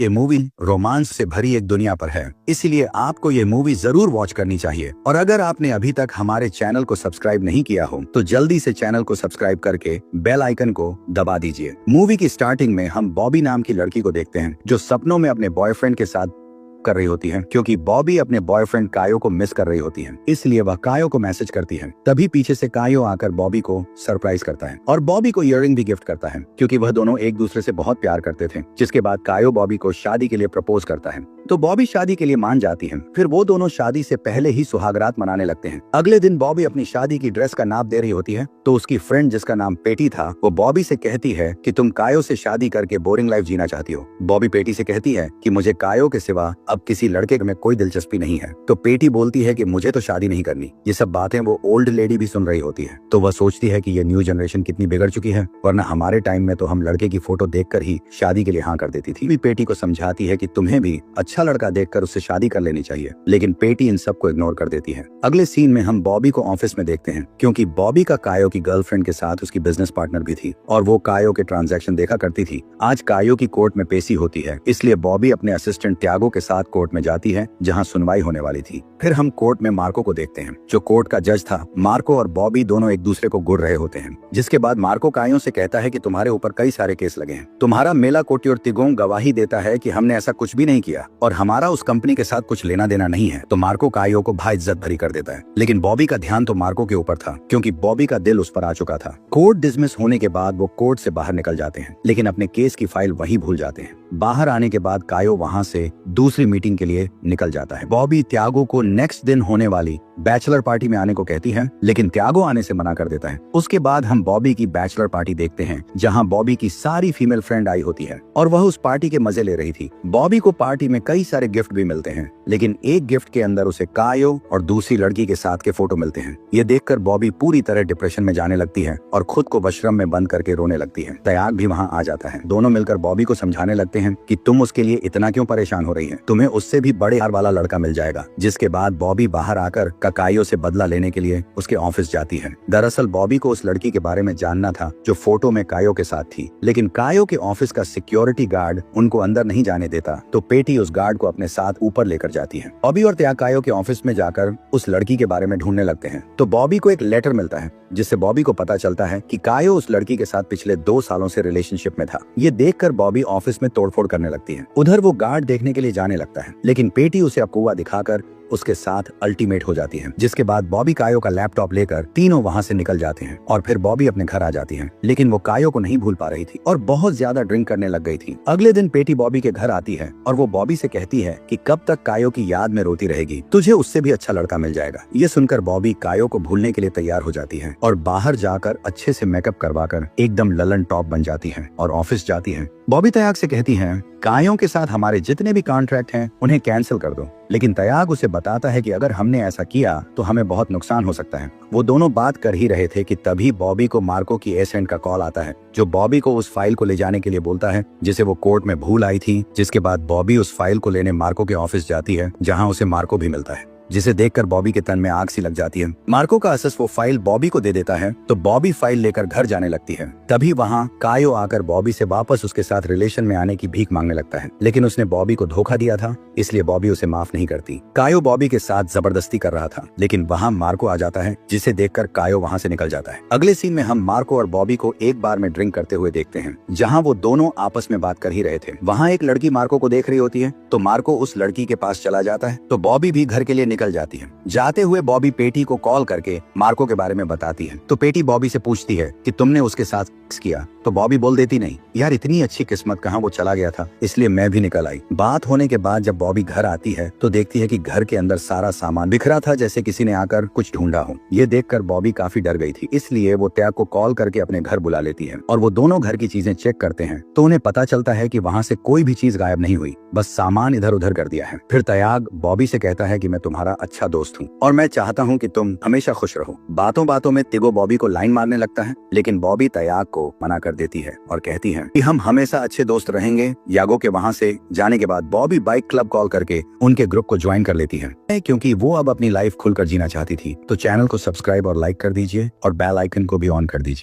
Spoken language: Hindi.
ये मूवी रोमांस से भरी एक दुनिया पर है, इसलिए आपको ये मूवी जरूर वॉच करनी चाहिए। और अगर आपने अभी तक हमारे चैनल को सब्सक्राइब नहीं किया हो तो जल्दी से चैनल को सब्सक्राइब करके बेल आइकन को दबा दीजिए। मूवी की स्टार्टिंग में हम बॉबी नाम की लड़की को देखते हैं जो सपनों में अपने बॉयफ्रेंड के साथ कर रही होती है, क्योंकि बॉबी अपने बॉयफ्रेंड कायो को मिस कर रही होती है, इसलिए वह कायो को मैसेज करती है। तभी पीछे से कायो आकर बॉबी को सरप्राइज करता है और बॉबी को इयररिंग भी गिफ्ट करता है, क्योंकि वह दोनों एक दूसरे से बहुत प्यार करते थे। जिसके बाद कायो बॉबी को शादी के लिए प्रपोज करता है, तो बॉबी शादी के लिए मान जाती है। फिर वो दोनों शादी से पहले ही सुहागरात मनाने लगते हैं। अगले दिन बॉबी अपनी शादी की ड्रेस का नाप दे रही होती है, तो उसकी फ्रेंड जिसका नाम पेटी था वो बॉबी से कहती है कि तुम कायो से शादी करके बोरिंग लाइफ जीना चाहती हो। बॉबी पेटी से कहती है कि मुझे कायो के सिवा अब किसी लड़के में कोई दिलचस्पी नहीं है। तो पेटी बोलती है कि मुझे तो शादी नहीं करनी। ये सब बातें वो ओल्ड लेडी भी सुन रही होती है, तो वह सोचती है कि ये न्यू जनरेशन कितनी बिगड़ चुकी है, वरना हमारे टाइम में तो हम लड़के की फोटो देखकर ही शादी के लिए हाँ कर देती थी। पेटी को समझाती है कि तुम्हें भी अच्छा लड़का देखकर उससे शादी कर लेनी चाहिए, लेकिन पेटी इन सबको इग्नोर कर देती है। अगले सीन में हम बॉबी को ऑफिस में देखते हैं, क्योंकि बॉबी का कायो की गर्लफ्रेंड के साथ उसकी बिजनेस पार्टनर भी थी और वो कायो के ट्रांजैक्शन देखा करती थी। आज कायो की कोर्ट में पेशी होती है, इसलिए बॉबी अपने असिस्टेंट त्यागो के साथ कोर्ट में जाती है जहां सुनवाई होने वाली थी। फिर हम कोर्ट में मार्को को देखते हैं, जो कोर्ट का जज था। मार्को और बॉबी दोनों एक दूसरे को घूर रहे होते हैं, जिसके बाद मार्को कायो से कहता है कि तुम्हारे ऊपर कई सारे केस लगे हैं। तुम्हारा मेला कोटी और तिगोंग गवाही देता है कि हमने ऐसा कुछ भी नहीं किया और हमारा उस कंपनी के साथ कुछ लेना देना नहीं है। तो मार्को कायो को भाइज्जत भरी कर देता है, लेकिन बॉबी का ध्यान तो मार्को के ऊपर था, क्योंकि बॉबी का दिल उस पर आ चुका था। कोर्ट डिसमिस होने के बाद वो कोर्ट से बाहर निकल जाते हैं, लेकिन अपने केस की फाइल वहीं भूल जाते हैं। बाहर आने के बाद कायो वहां से दूसरी मीटिंग के लिए निकल जाता है। बॉबी त्यागो को नेक्स्ट दिन होने वाली बैचलर पार्टी में आने को कहती है, लेकिन त्यागो आने से मना कर देता है। उसके बाद हम बॉबी की बैचलर पार्टी देखते हैं, जहां बॉबी की सारी फीमेल फ्रेंड आई होती है और वह उस पार्टी के मजे ले रही थी। बॉबी को पार्टी में कई सारे गिफ्ट भी मिलते हैं, लेकिन एक गिफ्ट के अंदर उसे कायो और दूसरी लड़की के साथ के फोटो मिलते हैं। ये देखकर बॉबी पूरी तरह डिप्रेशन में जाने लगती है और खुद को वशरम में बंद करके रोने लगती है। त्याग भी वहाँ आ जाता है। दोनों मिलकर बॉबी को समझाने लगते हैं कि तुम उसके लिए इतना क्यों परेशान हो रही है, तुम्हें उससे भी बड़े हार वाला लड़का मिल जाएगा। जिसके बाद बॉबी बाहर आकर कायो से बदला लेने के लिए उसके ऑफिस जाती है। दरअसल बॉबी को उस लड़की के बारे में जानना था जो फोटो में कायो के साथ थी, लेकिन कायो के ऑफिस का सिक्योरिटी गार्ड उनको अंदर नहीं जाने देता, तो पेटी उस गार्ड को अपने साथ ऊपर लेकर जाती है। बॉबी और त्याग कायो के ऑफिस में जाकर उस लड़की के बारे में ढूंढने लगते हैं, तो बॉबी को एक लेटर मिलता है, जिससे बॉबी को पता चलता है कि कायो उस लड़की के साथ पिछले 2 सालों से रिलेशनशिप में था। ये देखकर बॉबी ऑफिस में तोड़फोड़ करने लगती है। उधर वो गार्ड देखने के लिए जाने लगता है, लेकिन पेटी उसे अकुवा दिखाकर उसके साथ अल्टीमेट हो जाती है। जिसके बाद बॉबी कायो का लैपटॉप लेकर तीनों वहां से निकल जाते हैं और फिर बॉबी अपने घर आ जाती है, लेकिन वो कायो को नहीं भूल पा रही थी और बहुत ज्यादा ड्रिंक करने लग गई थी। अगले दिन पेटी बॉबी के घर आती है और वो बॉबी से कहती है कि कब तक कायो की याद में रोती रहेगी, तुझे उससे भी अच्छा लड़का मिल जाएगा। ये सुनकर बॉबी कायो को भूलने के लिए तैयार हो जाती है और बाहर जाकर अच्छे से मेकअप करवाकर एकदम ललन टॉप बन जाती है और ऑफिस जाती है। बॉबी तयाग से कहती है, कायो के साथ हमारे जितने भी कॉन्ट्रैक्ट हैं उन्हें कैंसिल कर दो, लेकिन तयाग उसे बताता है कि अगर हमने ऐसा किया तो हमें बहुत नुकसान हो सकता है। वो दोनों बात कर ही रहे थे कि तभी बॉबी को मार्को की एजेंट का कॉल आता है, जो बॉबी को उस फाइल को ले जाने के लिए बोलता है जिसे वो कोर्ट में भूल आई थी। जिसके बाद बॉबी उस फाइल को लेने मार्को के ऑफिस जाती है, जहाँ उसे मार्को भी मिलता है, जिसे देखकर बॉबी के तन में आग सी लग जाती है। मार्को का असिस वो फाइल बॉबी को दे देता है, तो बॉबी फाइल लेकर घर जाने लगती है। तभी वहाँ कायो आकर बॉबी से वापस उसके साथ रिलेशन में आने की भीख मांगने लगता है, लेकिन उसने बॉबी को धोखा दिया था, इसलिए बॉबी उसे माफ नहीं करती। कायो बॉबी के साथ जबरदस्ती कर रहा था, लेकिन वहाँ मार्को आ जाता है, जिसे देखकर कायो वहाँ से निकल जाता है। अगले सीन में हम मार्को और बॉबी को एक बार में ड्रिंक करते हुए देखते हैं, जहाँ वो दोनों आपस में बात कर ही रहे थे। वहाँ एक लड़की मार्को को देख रही होती है, तो मार्को उस लड़की के पास चला जाता है, तो बॉबी भी घर के लिए निकल जाती है। जाते हुए बॉबी पेटी को कॉल करके मार्को के बारे में बताती है, तो पेटी बॉबी से पूछती है कि तुमने उसके साथ किया, तो बॉबी बोल देती नहीं यार, इतनी अच्छी किस्मत कहाँ, वो चला गया था इसलिए मैं भी निकल आई। बात होने के बाद जब बॉबी घर आती है तो देखती है कि घर के अंदर सारा सामान बिखरा था, जैसे किसी ने आकर कुछ ढूंढा हो। ये देखकर बॉबी काफी डर गई थी, इसलिए वो त्याग को कॉल करके अपने घर बुला लेती है और वो दोनों घर की चीजें चेक करते हैं, तो उन्हें पता चलता है कि वहाँ से कोई भी चीज गायब नहीं हुई, बस सामान इधर उधर कर दिया है। फिर त्याग बॉबी से कहता है कि मैं तुम्हारा अच्छा दोस्त हूँ और मैं चाहता हूँ कि तुम हमेशा खुश रहो। बातों बातों में तिगो बॉबी को लाइन मारने लगता है, लेकिन बॉबी त्याग को मना कर देती है और कहती है कि हम हमेशा अच्छे दोस्त रहेंगे। यागो के वहाँ से जाने के बाद बॉबी बाइक क्लब कॉल करके उनके ग्रुप को ज्वाइन कर लेती है, क्योंकि वो अब अपनी लाइफ खुलकर जीना चाहती थी। तो चैनल को सब्सक्राइब और लाइक कर दीजिए और बेल आइकन को भी ऑन कर दीजिए।